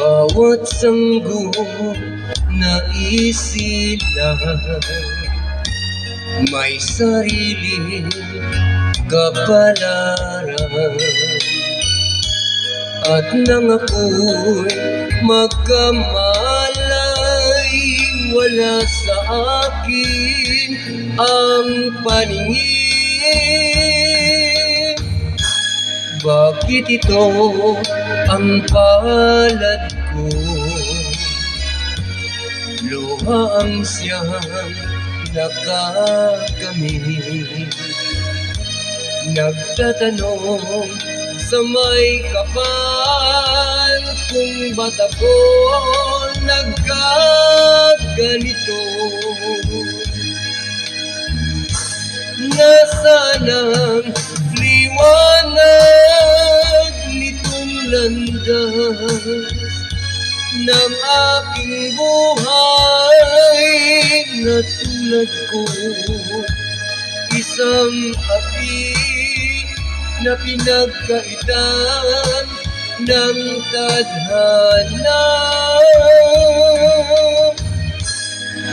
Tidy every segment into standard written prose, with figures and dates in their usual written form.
Bawat sanggol na isilang may sariling kapalaran. At nang ako'y magkamalay, wala sa akin ang paningin. Bakit ito ang palad ko? Luha ang siyang nakakamit. Nagtatanong sa may kapal kung ba't ako nagkaganito. Nasaan ang liwanag nitong landas ng aking buhay na tulad ko? Isang api na pinagkaitan ng tadhana.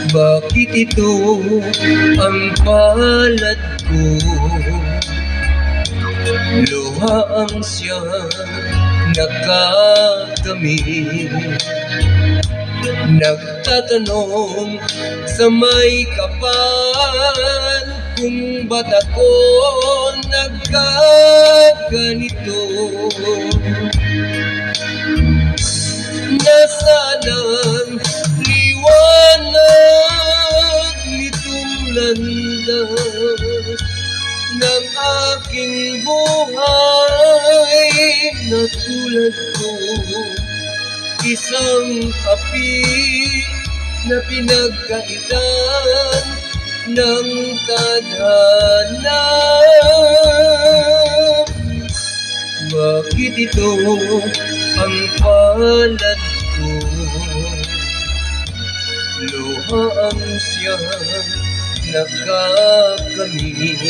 Bakit ito ang palad ko? Luha ang siyang nakakamit. Nagtatanong sa may kapal kung ba't ako nagkaganito. Nasaan ang liwanag nitong landas ng aking buhay na tulad ko? Isang api na pinagkaitan ng tadhana. Bakit ito ang palad ko? Luha ang siyang nakakamit.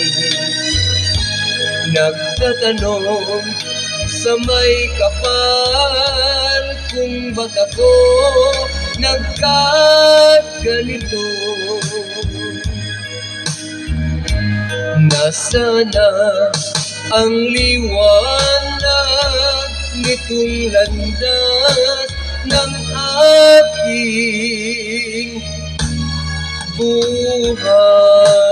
Nagtatanong sa may kapal kung ba't ako nagkaganito. Nasaan na ang liwanag nitong landas ng aking buhay?